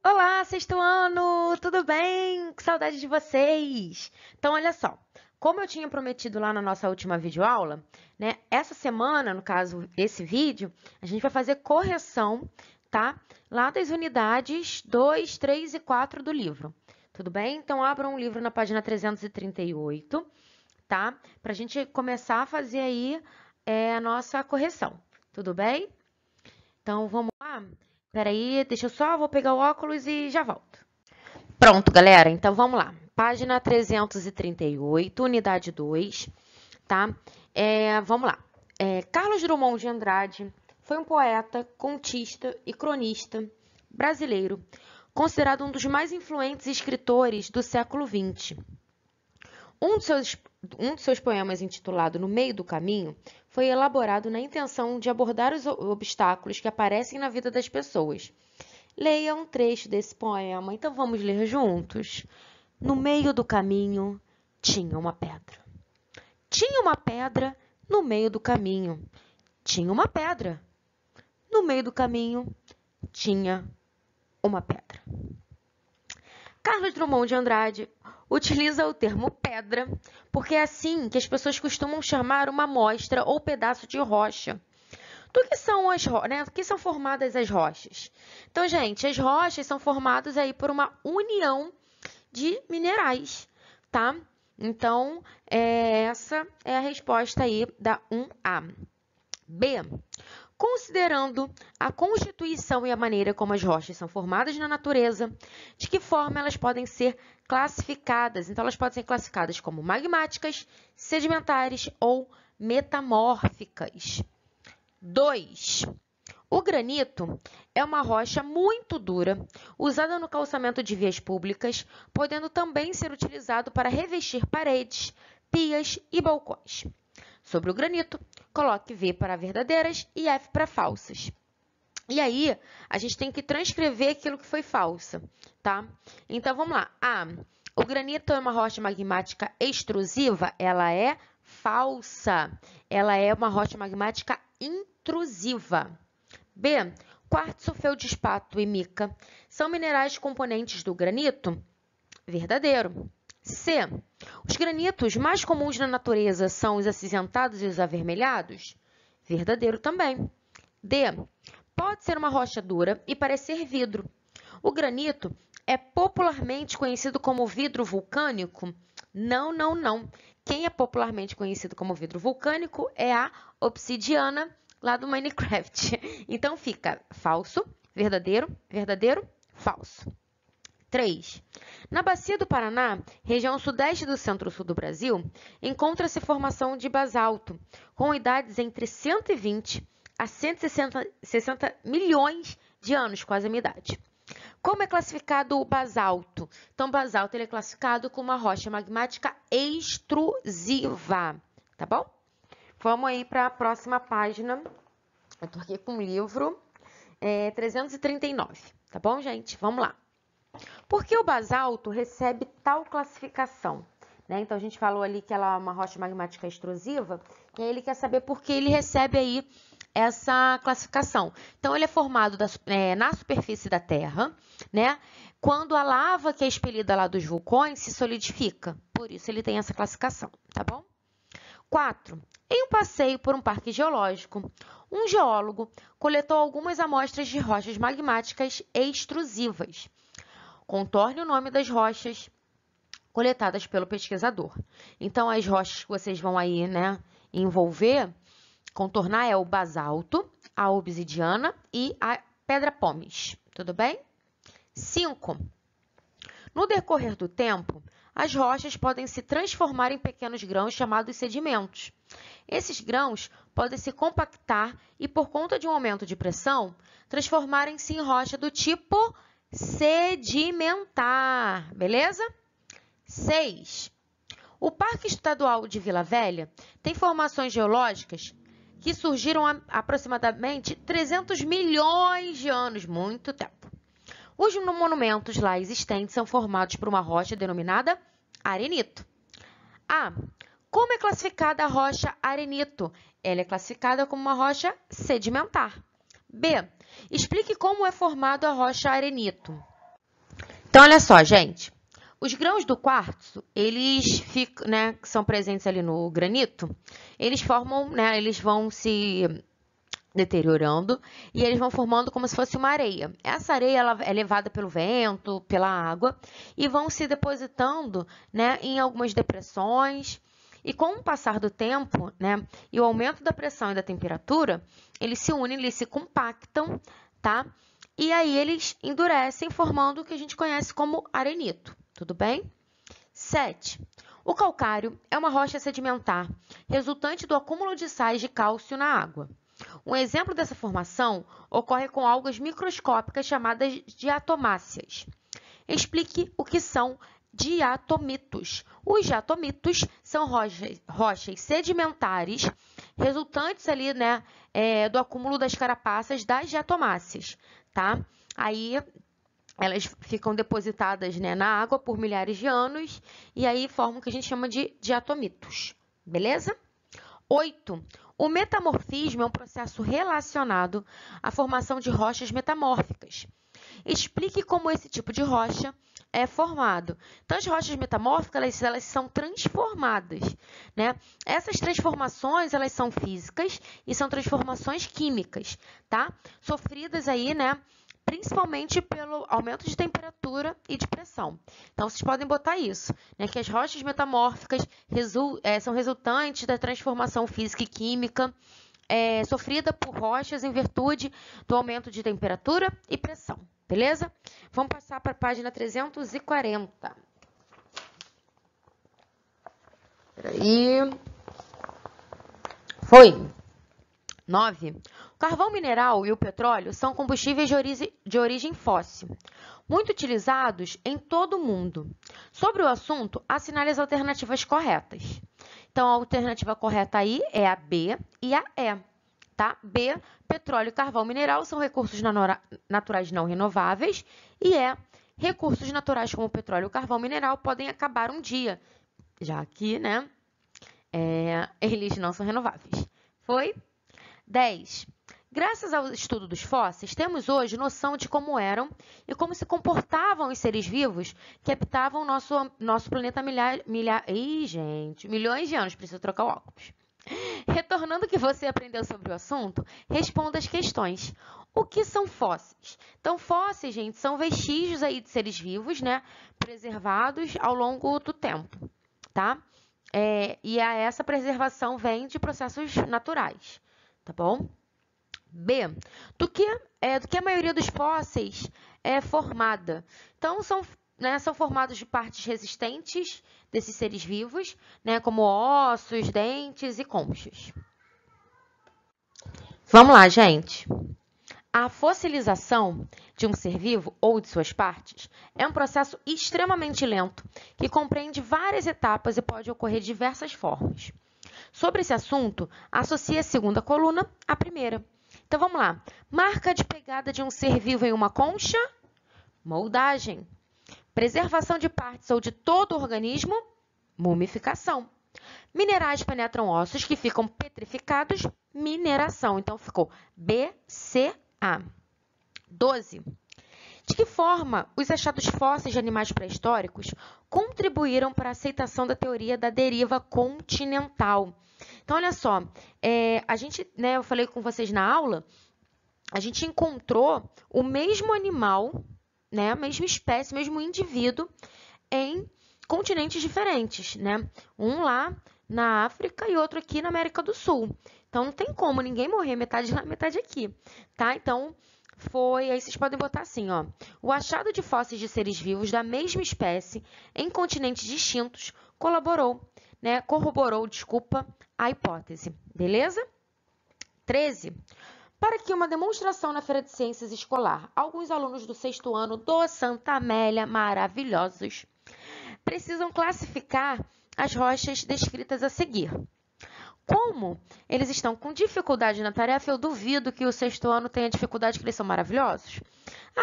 Olá, sexto ano! Tudo bem? Que saudade de vocês! Então, olha só. Como eu tinha prometido lá na nossa última videoaula, né? Essa semana, no caso, esse vídeo, a gente vai fazer correção, tá? Lá das unidades 2, 3 e 4 do livro. Tudo bem? Então, abram o livro na página 338, tá? Pra gente começar a fazer aí a nossa correção. Tudo bem? Então, vamos lá? Peraí, deixa eu só, vou pegar o óculos e já volto. Pronto, galera. Então, vamos lá. Página 338, unidade 2, tá? Vamos lá. Carlos Drummond de Andrade foi um poeta, contista e cronista brasileiro, considerado um dos mais influentes escritores do século XX. Um de seus poemas, intitulado No Meio do Caminho, foi elaborado na intenção de abordar os obstáculos que aparecem na vida das pessoas. Leia um trecho desse poema, então vamos ler juntos. No meio do caminho tinha uma pedra. Tinha uma pedra no meio do caminho. Tinha uma pedra. No meio do caminho tinha uma pedra. Carlos Drummond de Andrade utiliza o termo pedra porque é assim que as pessoas costumam chamar uma amostra ou pedaço de rocha. Do que são né? Do que são formadas as rochas? Então, gente, as rochas são formadas aí por uma união de minerais, tá? Então, essa é a resposta aí da 1A. B. Considerando a constituição e a maneira como as rochas são formadas na natureza, de que forma elas podem ser classificadas? Então, elas podem ser classificadas como magmáticas, sedimentares ou metamórficas. 2. O granito é uma rocha muito dura, usada no calçamento de vias públicas, podendo também ser utilizado para revestir paredes, pias e balcões. Sobre o granito, coloque V para verdadeiras e F para falsas. E aí, a gente tem que transcrever aquilo que foi falsa, tá? Então, vamos lá. A. O granito é uma rocha magmática extrusiva? Ela é falsa. Ela é uma rocha magmática intrusiva. B. Quartzo, feldspato e mica são minerais componentes do granito? Verdadeiro. C. Os granitos mais comuns na natureza são os acinzentados e os avermelhados? Verdadeiro também. D. Pode ser uma rocha dura e parecer vidro. O granito é popularmente conhecido como vidro vulcânico? Não, não, não. Quem é popularmente conhecido como vidro vulcânico é a obsidiana lá do Minecraft. Então fica falso, verdadeiro, verdadeiro, falso. 3. Na Bacia do Paraná, região sudeste do centro-sul do Brasil, encontra-se formação de basalto, com idades entre 120 a 160 milhões de anos, quase a minha idade. Como é classificado o basalto? Então, o basalto ele é classificado como uma rocha magmática extrusiva, tá bom? Vamos aí para a próxima página. Eu tô aqui com o livro 339, tá bom, gente? Vamos lá. Por que o basalto recebe tal classificação? Né? Então, a gente falou ali que ela é uma rocha magmática extrusiva, e aí ele quer saber por que ele recebe aí essa classificação. Então, ele é formado na superfície da Terra, né? Quando a lava que é expelida lá dos vulcões se solidifica. Por isso, ele tem essa classificação, tá bom? 4. Em um passeio por um parque geológico, um geólogo coletou algumas amostras de rochas magmáticas extrusivas. Contorne o nome das rochas coletadas pelo pesquisador. Então, as rochas que vocês vão aí, né, envolver, contornar é o basalto, a obsidiana e a pedra pómez. Tudo bem? 5. No decorrer do tempo, as rochas podem se transformar em pequenos grãos chamados sedimentos. Esses grãos podem se compactar e, por conta de um aumento de pressão, transformarem-se em rocha do tipo sedimentar, beleza? 6. O Parque Estadual de Vila Velha tem formações geológicas que surgiram há aproximadamente 300 milhões de anos, muito tempo. Os monumentos lá existentes são formados por uma rocha denominada arenito. A. Como é classificada a rocha arenito? Ela é classificada como uma rocha sedimentar. B. Explique como é formada a rocha arenito. Então, olha só, gente. Os grãos do quartzo, eles ficam, né, que são presentes ali no granito, eles formam, né, eles vão se deteriorando e eles vão formando como se fosse uma areia. Essa areia ela é levada pelo vento, pela água e vão se depositando, né, em algumas depressões. E com o passar do tempo, né, e o aumento da pressão e da temperatura, eles se unem, eles se compactam, tá? E aí eles endurecem, formando o que a gente conhece como arenito. Tudo bem? 7. O calcário é uma rocha sedimentar, resultante do acúmulo de sais de cálcio na água. Um exemplo dessa formação ocorre com algas microscópicas chamadas diatomáceas. Explique o que são diatomitos. Os diatomitos são rochas sedimentares resultantes ali, né, do acúmulo das carapaças das diatomáceas, tá? Aí elas ficam depositadas, né, na água por milhares de anos e aí formam o que a gente chama de diatomitos, beleza? 8. O metamorfismo é um processo relacionado à formação de rochas metamórficas. Explique como esse tipo de rocha é formado. Então, as rochas metamórficas, elas são transformadas, né? Essas transformações, elas são físicas e são transformações químicas, tá? Sofridas aí, né? Principalmente pelo aumento de temperatura e de pressão. Então, vocês podem botar isso, né? Que as rochas metamórficas são resultantes da transformação física e química sofrida por rochas em virtude do aumento de temperatura e pressão, beleza? Vamos passar para a página 340. Peraí. Foi. 9. O carvão mineral e o petróleo são combustíveis de origem fóssil, muito utilizados em todo o mundo. Sobre o assunto, assinale as alternativas corretas. Então, a alternativa correta aí é a B e a E. Tá? B, petróleo e carvão mineral são recursos naturais não renováveis. E E, recursos naturais como petróleo e carvão mineral podem acabar um dia, já que, né, eles não são renováveis. Foi? 10. Graças ao estudo dos fósseis, temos hoje noção de como eram e como se comportavam os seres vivos que habitavam nosso planeta milhões de anos. Preciso trocar o óculos. Retornando o que você aprendeu sobre o assunto, responda as questões. O que são fósseis? Então, fósseis, gente, são vestígios aí de seres vivos, né, preservados ao longo do tempo, tá? E essa preservação vem de processos naturais, tá bom? B. Do que a maioria dos fósseis é formada? Então, são formados de partes resistentes desses seres vivos, né, como ossos, dentes e conchas. Vamos lá, gente. A fossilização de um ser vivo ou de suas partes é um processo extremamente lento que compreende várias etapas e pode ocorrer de diversas formas. Sobre esse assunto, associe a segunda coluna à primeira. Então, vamos lá. Marca de pegada de um ser vivo em uma concha, moldagem. Preservação de partes ou de todo o organismo, mumificação. Minerais penetram ossos que ficam petrificados, mineração. Então, ficou BCA. 12. De que forma os achados fósseis de animais pré-históricos contribuíram para a aceitação da teoria da deriva continental? Então, olha só, a gente, né, eu falei com vocês na aula, a gente encontrou o mesmo animal, né, a mesma espécie, o mesmo indivíduo em continentes diferentes, né? Um lá na África e outro aqui na América do Sul. Então, não tem como ninguém morrer, metade lá, metade aqui, tá? Então, aí vocês podem botar assim, ó. O achado de fósseis de seres vivos da mesma espécie em continentes distintos corroborou, a hipótese. Beleza? 13. Para que uma demonstração na Feira de Ciências escolar, alguns alunos do 6º ano do Santa Amélia, maravilhosos, precisam classificar as rochas descritas a seguir. Como eles estão com dificuldade na tarefa, eu duvido que o 6º ano tenha dificuldade, que eles são maravilhosos.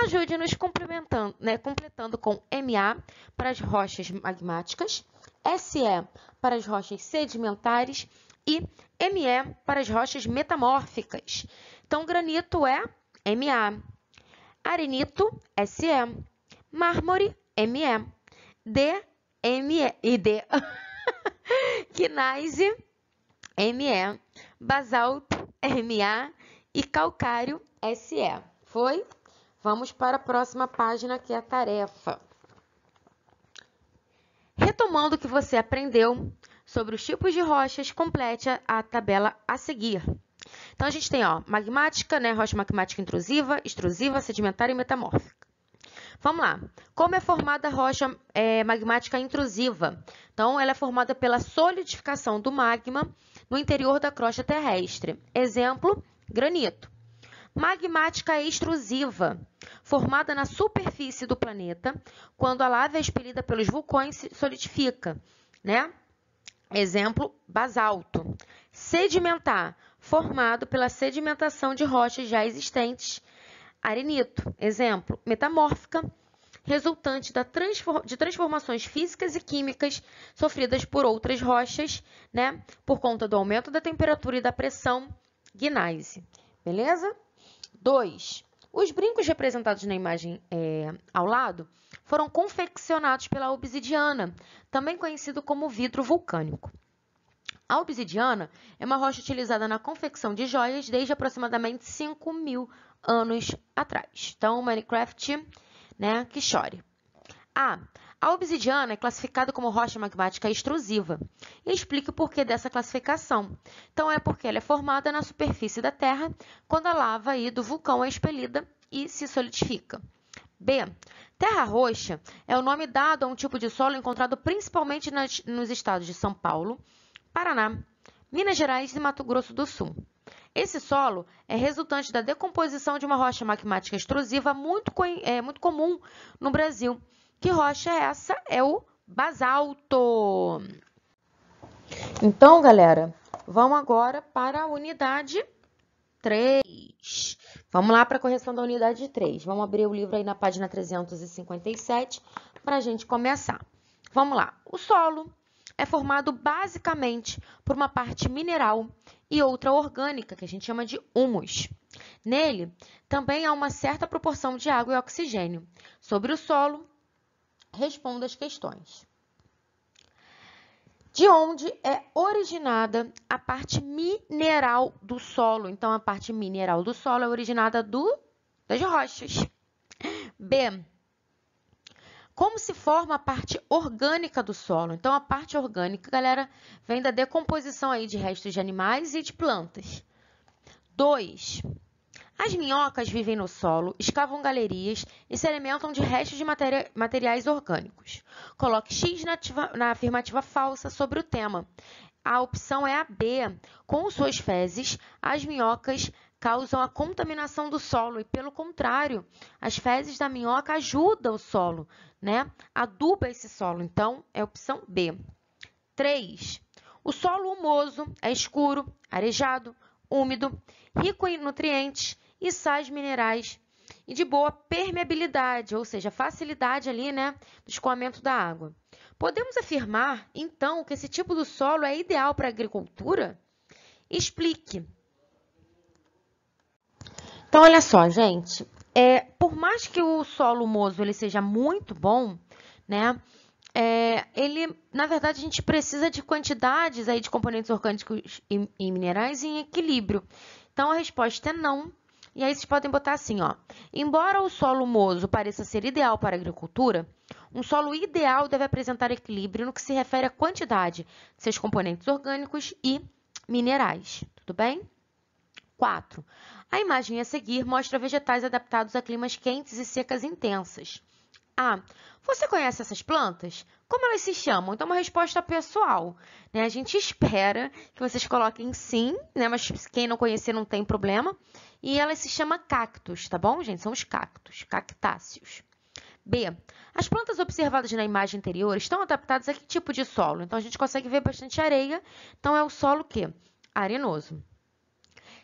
Ajude-nos completando com MA para as rochas magmáticas, SE para as rochas sedimentares e ME para as rochas metamórficas. Então, granito é MA, arenito, SE, mármore, Me. D, Me e D. Gneiss, Me. Basalto, Ma. E calcário, Se. Foi? Vamos para a próxima página, que é a tarefa. Retomando o que você aprendeu sobre os tipos de rochas, complete a tabela a seguir. Então, a gente tem, magmática, né, rocha magmática intrusiva, extrusiva, sedimentar e metamórfica. Vamos lá. Como é formada a rocha magmática intrusiva? Então, ela é formada pela solidificação do magma no interior da crosta terrestre. Exemplo, granito. Magmática extrusiva, formada na superfície do planeta, quando a lava é expelida pelos vulcões se solidifica, né? Exemplo, basalto. Sedimentar, formado pela sedimentação de rochas já existentes. Arenito, exemplo, metamórfica, resultante de transformações físicas e químicas sofridas por outras rochas, né? Por conta do aumento da temperatura e da pressão. Gneiss, beleza? 2. Os brincos representados na imagem ao lado foram confeccionados pela obsidiana, também conhecido como vidro vulcânico. A obsidiana é uma rocha utilizada na confecção de joias desde aproximadamente 5.000 anos atrás. Então, Minecraft, né, que chore. A obsidiana é classificada como rocha magmática extrusiva. E explique o porquê dessa classificação. Então, é porque ela é formada na superfície da Terra quando a lava do vulcão é expelida e se solidifica. B. Terra roxa é o nome dado a um tipo de solo encontrado principalmente nos estados de São Paulo, Paraná, Minas Gerais e Mato Grosso do Sul. Esse solo é resultante da decomposição de uma rocha magmática extrusiva muito comum no Brasil. Que rocha é essa? É o basalto. Então, galera, vamos agora para a unidade 3. Vamos lá para a correção da unidade 3. Vamos abrir o livro aí na página 357 para a gente começar. Vamos lá. O solo é formado basicamente por uma parte mineral e outra orgânica, que a gente chama de humus. Nele, também há uma certa proporção de água e oxigênio. Sobre o solo, responda as questões. De onde é originada a parte mineral do solo? Então, a parte mineral do solo é originada das rochas. B. Como se forma a parte orgânica do solo? Então, a parte orgânica, galera, vem da decomposição aí de restos de animais e de plantas. 2. As minhocas vivem no solo, escavam galerias e se alimentam de restos de materiais orgânicos. Coloque X na afirmativa falsa sobre o tema. A opção é a B. Com suas fezes, as minhocas causam a contaminação do solo e, pelo contrário, as fezes da minhoca ajudam o solo, né? Aduba esse solo. Então, é a opção B. 3. O solo humoso é escuro, arejado, úmido, rico em nutrientes e sais minerais e de boa permeabilidade, ou seja, facilidade ali, né, do escoamento da água. Podemos afirmar, então, que esse tipo de solo é ideal para a agricultura? Explique. Então, olha só, gente, por mais que o solo humoso ele seja muito bom, né, na verdade, a gente precisa de quantidades aí de componentes orgânicos e minerais em equilíbrio. Então, a resposta é não. E aí, vocês podem botar assim, ó. Embora o solo humoso pareça ser ideal para a agricultura, um solo ideal deve apresentar equilíbrio no que se refere à quantidade de seus componentes orgânicos e minerais. Tudo bem? 4. A imagem a seguir mostra vegetais adaptados a climas quentes e secas intensas. A. Você conhece essas plantas? Como elas se chamam? Então, uma resposta pessoal, né? A gente espera que vocês coloquem sim, né? Mas quem não conhecer não tem problema. E ela se chama cactos, tá bom, gente? São os cactos, cactáceos. B. As plantas observadas na imagem anterior estão adaptadas a que tipo de solo? Então, a gente consegue ver bastante areia. Então, é o solo quê? Arenoso.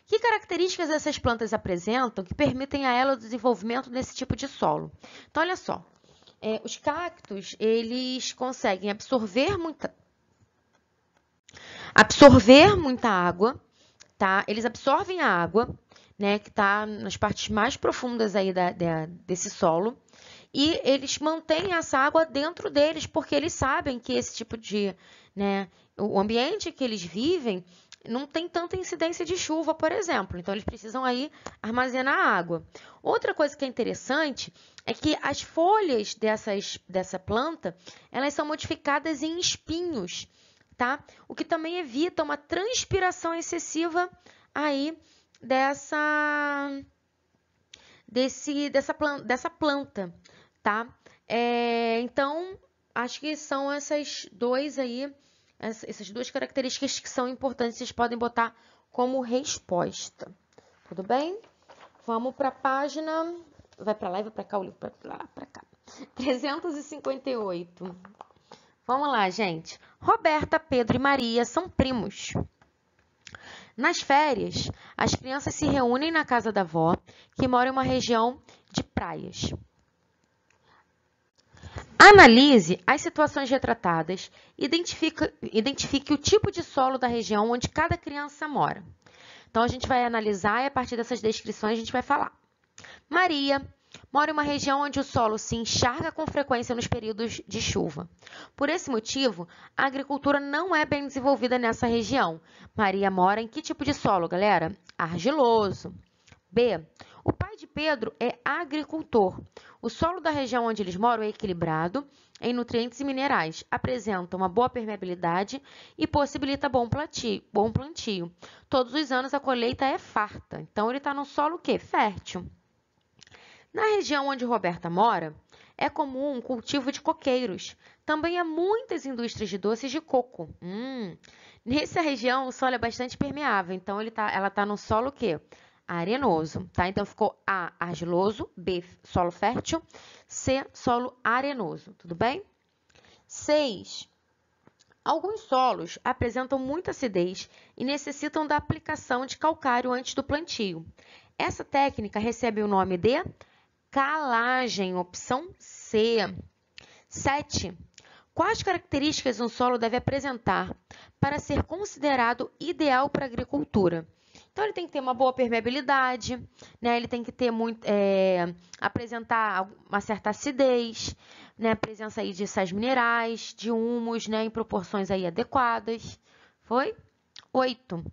Que características essas plantas apresentam que permitem a ela o desenvolvimento desse tipo de solo? Então, olha só. Os cactos, eles conseguem absorver muita água, tá? Eles absorvem a água, né, que está nas partes mais profundas aí desse solo, e eles mantêm essa água dentro deles, porque eles sabem que esse tipo de, né, o ambiente que eles vivem não tem tanta incidência de chuva, por exemplo. Então, eles precisam aí armazenar água. Outra coisa que é interessante é que as folhas dessa planta, elas são modificadas em espinhos, tá? O que também evita uma transpiração excessiva aí dessa planta, tá? Então, acho que são essas duas características que são importantes, vocês podem botar como resposta. Tudo bem? Vamos para a página. Vai para lá e vai para cá, o livro para lá, para cá. 358. Vamos lá, gente. Roberta, Pedro e Maria são primos. Nas férias, as crianças se reúnem na casa da avó, que mora em uma região de praias. Analise as situações retratadas, identifique o tipo de solo da região onde cada criança mora. Então, a gente vai analisar e a partir dessas descrições a gente vai falar. Maria mora em uma região onde o solo se encharca com frequência nos períodos de chuva. Por esse motivo, a agricultura não é bem desenvolvida nessa região. Maria mora em que tipo de solo, galera? Argiloso. B. O pai de Pedro é agricultor. O solo da região onde eles moram é equilibrado em nutrientes e minerais, apresenta uma boa permeabilidade e possibilita bom plantio. Todos os anos a colheita é farta, então ele está num solo o quê? Fértil. Na região onde Roberta mora, é comum o cultivo de coqueiros. Também há muitas indústrias de doces de coco. Nessa região, o solo é bastante permeável, então ela está no solo o quê? Arenoso, tá? Então, ficou A, argiloso, B, solo fértil, C, solo arenoso, tudo bem? 6. Alguns solos apresentam muita acidez e necessitam da aplicação de calcário antes do plantio. Essa técnica recebe o nome de calagem, opção C. 7. Quais características um solo deve apresentar para ser considerado ideal para a agricultura? Então, ele tem que ter uma boa permeabilidade, né? Ele tem que ter apresentar uma certa acidez, né? Presença aí de sais minerais, de humus, né? Em proporções aí adequadas. Foi? 8.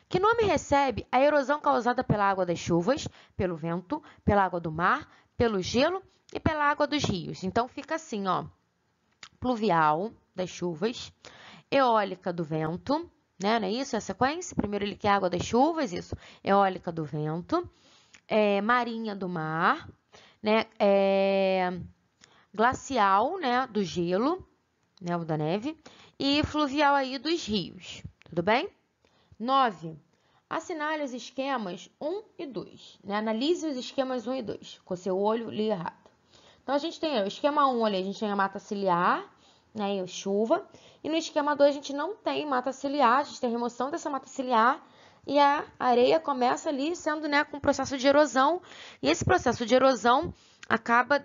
Que nome recebe a erosão causada pela água das chuvas, pelo vento, pela água do mar, pelo gelo e pela água dos rios? Então, fica assim, ó. Pluvial, das chuvas, eólica do vento, né? Não é isso? É a sequência? Primeiro ele quer água das chuvas, isso. Eólica do vento, marinha do mar, né? Glacial, né? Do gelo, né? O da neve, e fluvial aí dos rios. Tudo bem? 9. Assinale os esquemas 1 e 2. Né? Analise os esquemas 1 e 2. Com seu olho, li errado. Então, a gente tem o esquema 1 ali, a gente tem a mata ciliar, né, e chuva. E no esquema 2, a gente não tem mata ciliar, a gente tem a remoção dessa mata ciliar e a areia começa ali sendo, né, com processo de erosão. E esse processo de erosão acaba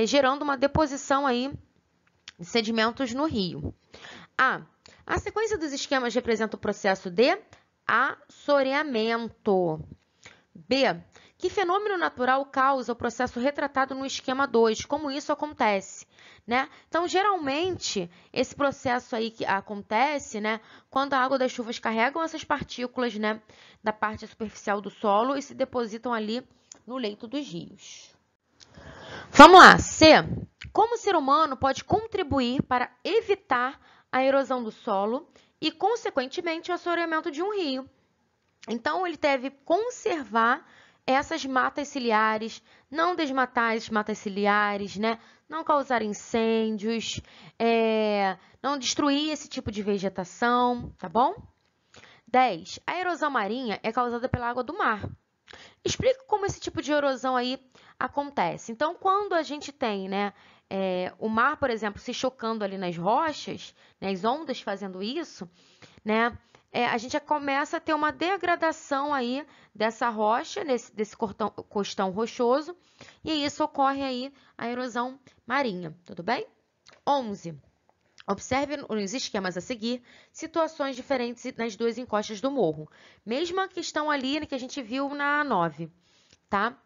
gerando uma deposição aí de sedimentos no rio. A sequência dos esquemas representa o processo de assoreamento. B. Que fenômeno natural causa o processo retratado no esquema 2? Como isso acontece? Né? Então, geralmente, esse processo aí que acontece, né, quando a água das chuvas carregam essas partículas, né, da parte superficial do solo e se depositam ali no leito dos rios. Vamos lá. C. Como o ser humano pode contribuir para evitar a erosão do solo e, consequentemente, o assoreamento de um rio? Então, ele deve conservar essas matas ciliares, não desmatar as matas ciliares, né? Não causar incêndios, não destruir esse tipo de vegetação, tá bom? 10. A erosão marinha é causada pela água do mar. Explica como esse tipo de erosão aí acontece. Então, quando a gente tem, né, o mar, por exemplo, se chocando ali nas rochas, né, as ondas fazendo isso, né, a gente já começa a ter uma degradação aí dessa rocha, desse costão rochoso, e isso ocorre aí a erosão marinha, tudo bem? 11. Observe nos esquemas a seguir situações diferentes nas duas encostas do morro. Mesma questão ali que a gente viu na 9, tá?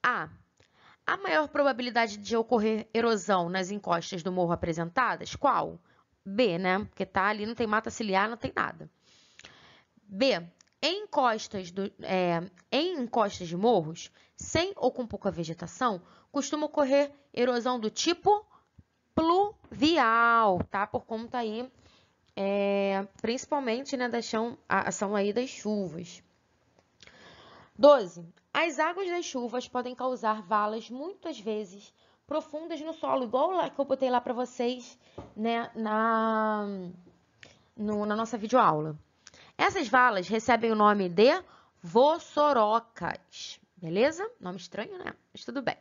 A. A maior probabilidade de ocorrer erosão nas encostas do morro apresentadas? Qual? B, né? Porque tá ali, não tem mata ciliar, não tem nada. B. Em encostas de morros, sem ou com pouca vegetação, costuma ocorrer erosão do tipo pluvial, tá? Por conta aí, principalmente, né, da ação aí das chuvas. 12. As águas das chuvas podem causar valas, muitas vezes, profundas no solo, igual lá que eu botei lá para vocês, né, na nossa videoaula. Essas valas recebem o nome de vossorocas, beleza? Nome estranho, né? Mas tudo bem.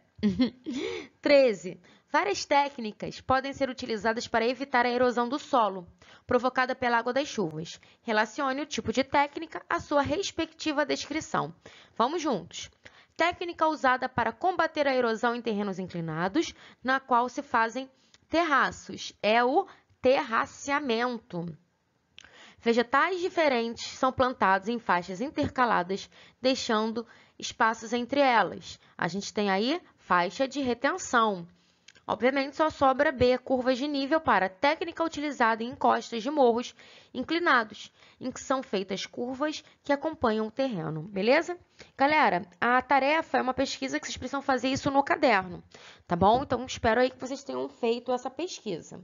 13. Várias técnicas podem ser utilizadas para evitar a erosão do solo, provocada pela água das chuvas. Relacione o tipo de técnica à sua respectiva descrição. Vamos juntos. Técnica usada para combater a erosão em terrenos inclinados, na qual se fazem terraços. É o terraceamento. Vegetais diferentes são plantados em faixas intercaladas, deixando espaços entre elas. A gente tem aí faixa de retenção. Obviamente, só sobra B, curvas de nível para técnica utilizada em encostas de morros inclinados, em que são feitas curvas que acompanham o terreno, beleza? Galera, a tarefa é uma pesquisa que vocês precisam fazer isso no caderno, tá bom? Então, espero aí que vocês tenham feito essa pesquisa.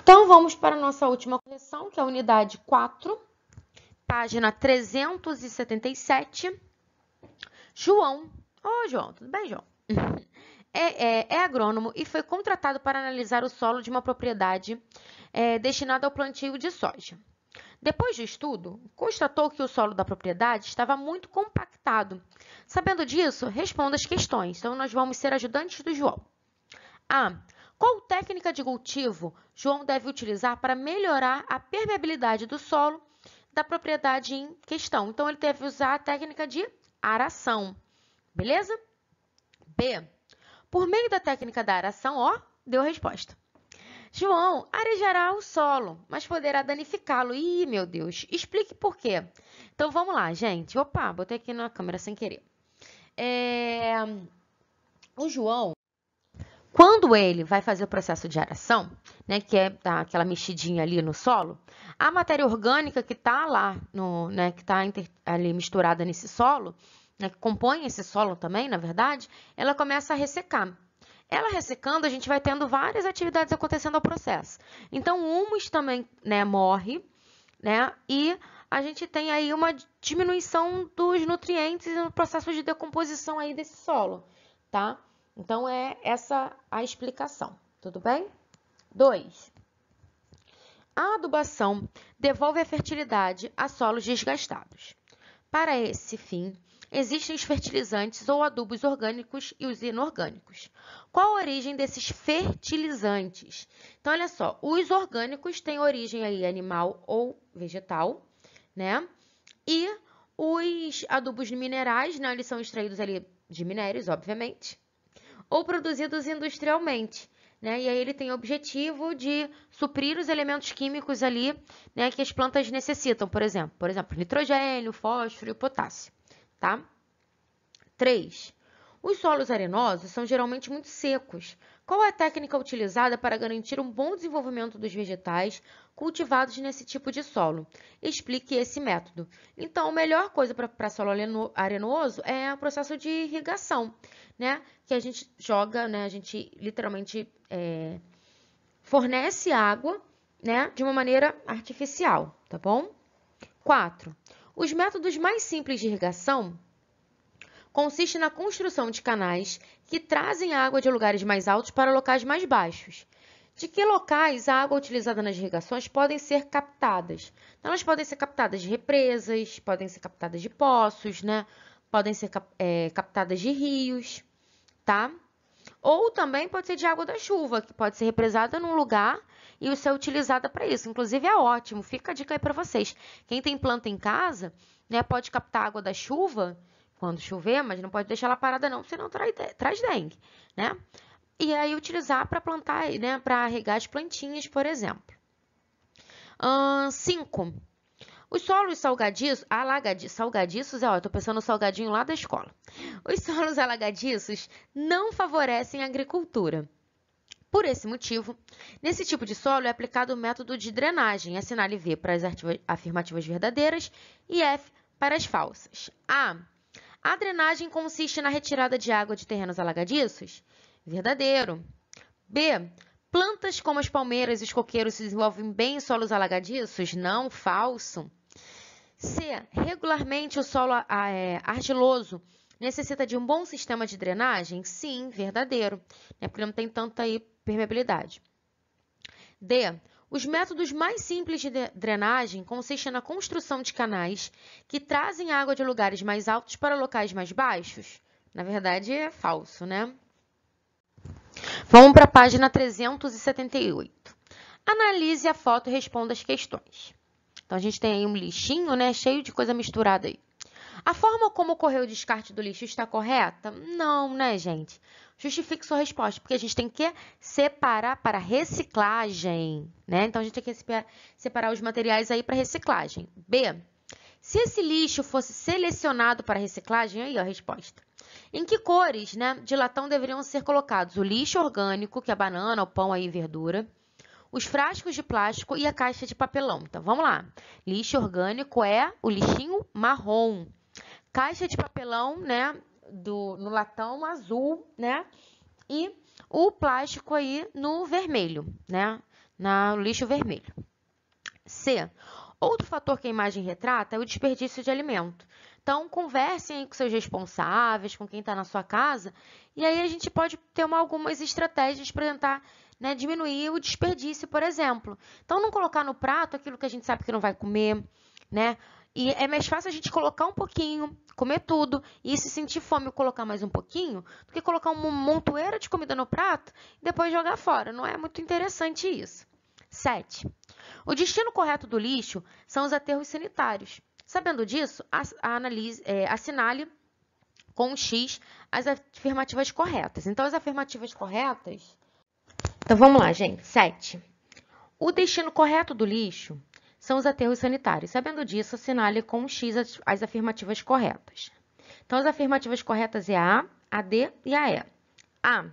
Então, vamos para a nossa última correção, que é a unidade 4, página 377. João. Ô, João, tudo bem, João? É agrônomo e foi contratado para analisar o solo de uma propriedade destinada ao plantio de soja. Depois do estudo, constatou que o solo da propriedade estava muito compactado. Sabendo disso, responda as questões. Então, nós vamos ser ajudantes do João. A. Qual técnica de cultivo João deve utilizar para melhorar a permeabilidade do solo da propriedade em questão? Então, ele deve usar a técnica de aração, beleza? B. Por meio da técnica da aração, deu a resposta. João arejará o solo, mas poderá danificá-lo. Ih, meu Deus, explique por quê. Então, vamos lá, gente. Opa, botei aqui na câmera sem querer. O João, quando ele vai fazer o processo de aração, né, que é dar aquela mexidinha ali no solo, a matéria orgânica que está lá, que está ali misturada nesse solo, né, que compõe esse solo também, na verdade, ela começa a ressecar. Ela ressecando, a gente vai tendo várias atividades acontecendo ao processo. Então, o humus também, né, morre, né, e a gente tem aí uma diminuição dos nutrientes no processo de decomposição aí desse solo, tá? Então, é essa a explicação, tudo bem? 2. A adubação devolve a fertilidade a solos desgastados. Para esse fim, existem os fertilizantes ou adubos orgânicos e os inorgânicos. Qual a origem desses fertilizantes? Então, olha só, os orgânicos têm origem aí animal ou vegetal, né? E os adubos minerais, né, eles são extraídos ali de minérios, obviamente, ou produzidos industrialmente, né? E aí ele tem o objetivo de suprir os elementos químicos ali, né, que as plantas necessitam, por exemplo, nitrogênio, fósforo e potássio, tá? 3. Os solos arenosos são geralmente muito secos. Qual é a técnica utilizada para garantir um bom desenvolvimento dos vegetais cultivados nesse tipo de solo? Explique esse método. Então, a melhor coisa para solo arenoso é o processo de irrigação, né? Que a gente joga, né? A gente literalmente fornece água, né? De uma maneira artificial, tá bom? 4. Os métodos mais simples de irrigação consiste na construção de canais que trazem água de lugares mais altos para locais mais baixos. De que locais a água utilizada nas irrigações podem ser captadas? Então, elas podem ser captadas de represas, podem ser captadas de poços, né? Podem ser captadas de rios, tá? Ou também pode ser de água da chuva, que pode ser represada num lugar e ser utilizada para isso. Inclusive, é ótimo. Fica a dica aí para vocês. Quem tem planta em casa, né, pode captar água da chuva quando chover, mas não pode deixar ela parada não, senão traz dengue, né? E aí utilizar para plantar, né, para regar as plantinhas, por exemplo. 5. Os solos salgadiços, eu tô pensando no salgadinho lá da escola. Os solos alagadiços não favorecem a agricultura. Por esse motivo, nesse tipo de solo é aplicado o método de drenagem, assinale V para as afirmativas verdadeiras e F para as falsas. A drenagem consiste na retirada de água de terrenos alagadiços? Verdadeiro. B. Plantas como as palmeiras e os coqueiros se desenvolvem bem em solos alagadiços? Não, falso. C. Regularmente o solo argiloso necessita de um bom sistema de drenagem? Sim, verdadeiro, né? Porque não tem tanta permeabilidade. D. Os métodos mais simples de drenagem consistem na construção de canais que trazem água de lugares mais altos para locais mais baixos? Na verdade, é falso, né? Vamos para a página 378. Analise a foto e responda as questões. Então, a gente tem aí um lixinho, né? Cheio de coisa misturada aí. A forma como ocorreu o descarte do lixo está correta? Não, né, gente? Justifique sua resposta, porque a gente tem que separar para reciclagem, né? Então, a gente tem que separar os materiais aí para reciclagem. B. Se esse lixo fosse selecionado para reciclagem, aí ó, a resposta. Em que cores, né, de latão deveriam ser colocados? O lixo orgânico, que é a banana, o pão aí, verdura, os frascos de plástico e a caixa de papelão. Então, vamos lá. Lixo orgânico é o lixinho marrom. Caixa de papelão, né, no latão azul, né, e o plástico aí no vermelho, né, no lixo vermelho. C. Outro fator que a imagem retrata é o desperdício de alimento. Então, conversem aí com seus responsáveis, com quem está na sua casa, e aí a gente pode ter algumas estratégias para tentar, né, diminuir o desperdício, por exemplo. Então, não colocar no prato aquilo que a gente sabe que não vai comer, né? E é mais fácil a gente colocar um pouquinho, comer tudo, e se sentir fome colocar mais um pouquinho, do que colocar uma montoeira de comida no prato e depois jogar fora. Não é muito interessante isso. 7. O destino correto do lixo são os aterros sanitários. Sabendo disso, assinale com um X as afirmativas corretas. Então, as afirmativas corretas... Então, vamos lá, gente. 7. O destino correto do lixo são os aterros sanitários. Sabendo disso, assinale com um X as afirmativas corretas. Então, as afirmativas corretas é a A, D e a E. A.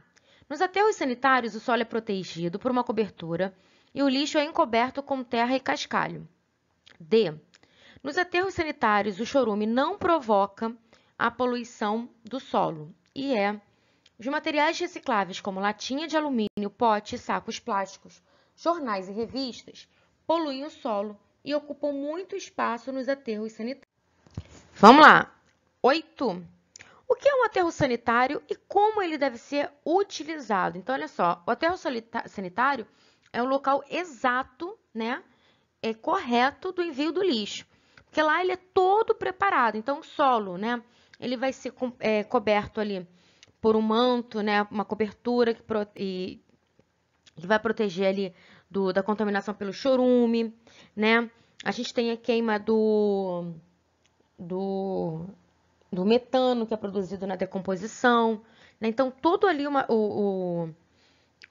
Nos aterros sanitários, o solo é protegido por uma cobertura e o lixo é encoberto com terra e cascalho. D. Nos aterros sanitários, o chorume não provoca a poluição do solo. E E. Os materiais recicláveis, como latinha de alumínio, pote, sacos plásticos, jornais e revistas, poluem o solo e ocupam muito espaço nos aterros sanitários. Vamos lá. 8. O que é um aterro sanitário e como ele deve ser utilizado? Então, olha só, o aterro sanitário é o local exato, né, correto do envio do lixo. Porque lá ele é todo preparado. Então, o solo, né, ele vai ser coberto ali por um manto, né, uma cobertura que vai proteger ali da contaminação pelo chorume, né? A gente tem a queima do metano, que é produzido na decomposição, né? Então, todo ali,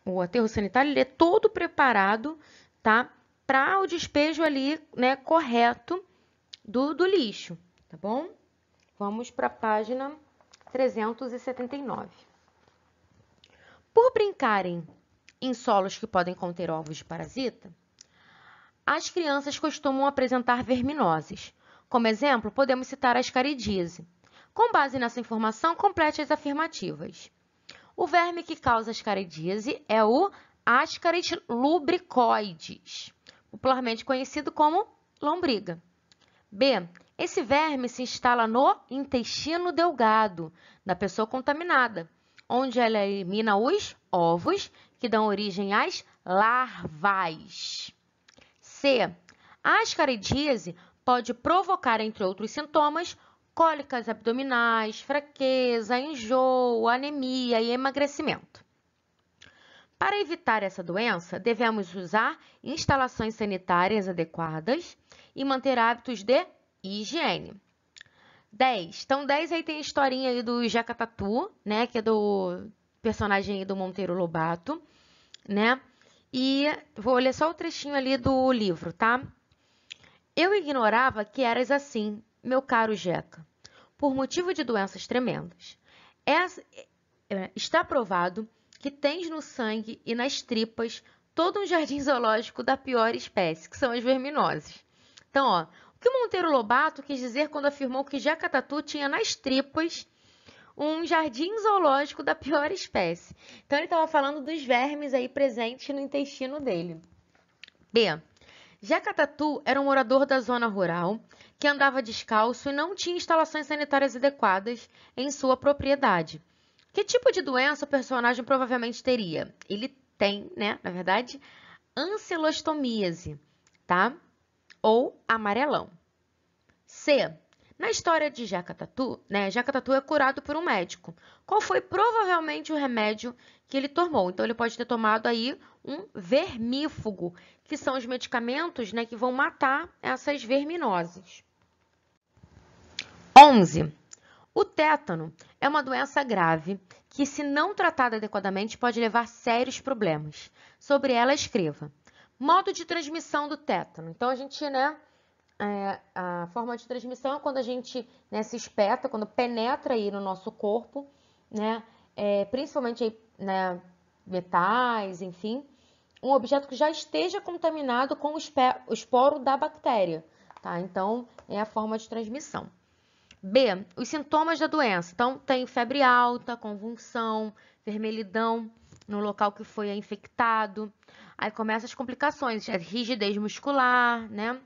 o aterro sanitário, ele é todo preparado, tá? Para o despejo ali, né, correto do lixo, tá bom? Vamos para a página 379. Por brincarem em solos que podem conter ovos de parasita, as crianças costumam apresentar verminoses. Como exemplo, podemos citar a ascaridíase. Com base nessa informação, complete as afirmativas. O verme que causa ascaridíase é o Ascaris lubricoides, popularmente conhecido como lombriga. B. Esse verme se instala no intestino delgado da pessoa contaminada, onde ela elimina os ovos que dão origem às larvas. C. A ascaridíase pode provocar, entre outros sintomas, cólicas abdominais, fraqueza, enjoo, anemia e emagrecimento. Para evitar essa doença, devemos usar instalações sanitárias adequadas e manter hábitos de higiene. 10. Então, 10 aí tem a historinha aí do Jeca Tatu, né? Que é do personagem aí do Monteiro Lobato, né? E vou ler só o trechinho ali do livro, tá? Eu ignorava que eras assim, meu caro Jeca, por motivo de doenças tremendas. Está provado que tens no sangue e nas tripas todo um jardim zoológico da pior espécie, que são as verminoses. Então, ó, o que Monteiro Lobato quis dizer quando afirmou que Jeca Tatu tinha nas tripas um jardim zoológico da pior espécie? Então, ele estava falando dos vermes aí presentes no intestino dele. B. Jeca Tatu era um morador da zona rural que andava descalço e não tinha instalações sanitárias adequadas em sua propriedade. Que tipo de doença o personagem provavelmente teria? Ele tem, né, na verdade, ancilostomíase, tá? Ou amarelão. C. Na história de Jeca Tatu, né, Jeca Tatu é curado por um médico. Qual foi provavelmente o remédio que ele tomou? Então, ele pode ter tomado aí um vermífugo, que são os medicamentos, né, que vão matar essas verminoses. 11. O tétano é uma doença grave que, se não tratada adequadamente, pode levar sérios problemas. Sobre ela, escreva. Modo de transmissão do tétano. Então, a gente, né, a forma de transmissão é quando a gente, né, se espeta, quando penetra aí no nosso corpo, né, principalmente aí, né, metais, enfim, um objeto que já esteja contaminado com o esporo da bactéria, tá? Então, é a forma de transmissão. B. Os sintomas da doença. Então, tem febre alta, convulsão, vermelhidão no local que foi infectado. Aí começam as complicações, a rigidez muscular, né?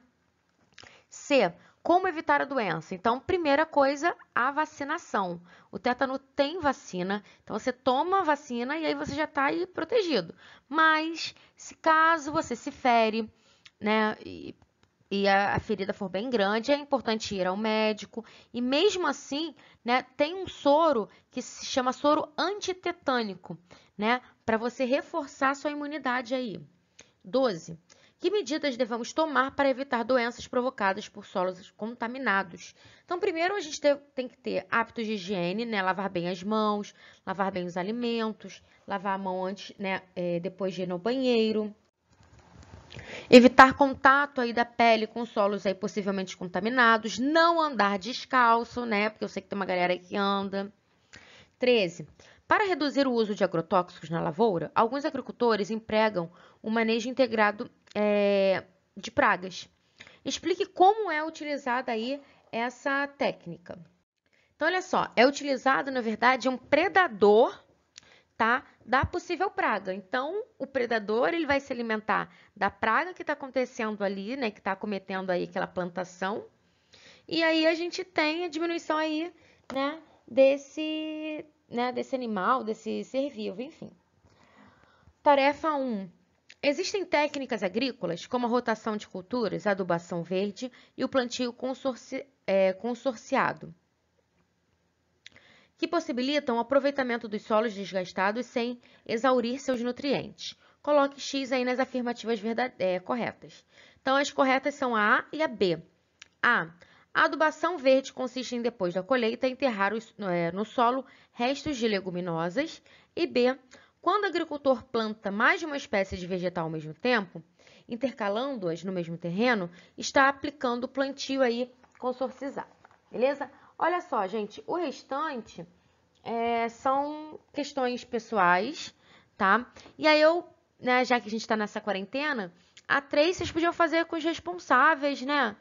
C. Como evitar a doença? Então, primeira coisa, a vacinação. O tétano tem vacina, então você toma a vacina e aí você já está aí protegido. Mas, se caso você se fere, né, e a ferida for bem grande, é importante ir ao médico. E mesmo assim, né, tem um soro que se chama soro antitetânico, né, para você reforçar a sua imunidade aí. 12. Que medidas devemos tomar para evitar doenças provocadas por solos contaminados? Então, primeiro a gente tem que ter hábitos de higiene, né? Lavar bem as mãos, lavar bem os alimentos, lavar a mão antes, né? Depois de ir no banheiro. Evitar contato aí da pele com solos aí possivelmente contaminados. Não andar descalço, né? Porque eu sei que tem uma galera aí que anda. 13. Para reduzir o uso de agrotóxicos na lavoura, alguns agricultores empregam o manejo integrado de pragas. Explique como é utilizada aí essa técnica. Então, olha só, é utilizado, na verdade, um predador, tá, da possível praga. Então, o predador ele vai se alimentar da praga que está acontecendo ali, né, que está acometendo aí aquela plantação. E aí a gente tem a diminuição aí, né, desse animal, desse ser vivo, enfim. Tarefa 1. Existem técnicas agrícolas, como a rotação de culturas, a adubação verde e o plantio consorciado, que possibilitam o aproveitamento dos solos desgastados sem exaurir seus nutrientes. Coloque X aí nas afirmativas corretas. Então, as corretas são a A e a B. A adubação verde consiste em, depois da colheita, enterrar no solo restos de leguminosas. E B, quando o agricultor planta mais de uma espécie de vegetal ao mesmo tempo, intercalando-as no mesmo terreno, está aplicando o plantio aí consorciado. Beleza? Olha só, gente, o restante são questões pessoais, tá? E aí né, já que a gente está nessa quarentena, a 3 vocês podiam fazer com os responsáveis, né?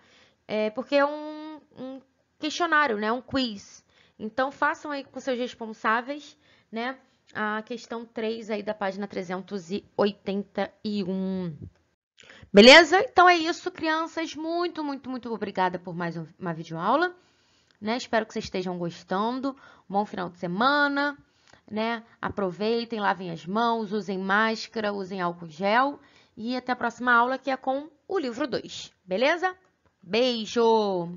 Porque é um questionário, né? Um quiz. Então, façam aí com seus responsáveis, né? A questão 3 aí da página 381. Beleza? Então, é isso, crianças. Muito, muito, muito obrigada por mais uma videoaula, né? Espero que vocês estejam gostando. Bom final de semana, né? Aproveitem, lavem as mãos, usem máscara, usem álcool gel. E até a próxima aula, que é com o livro 2. Beleza? Beijo!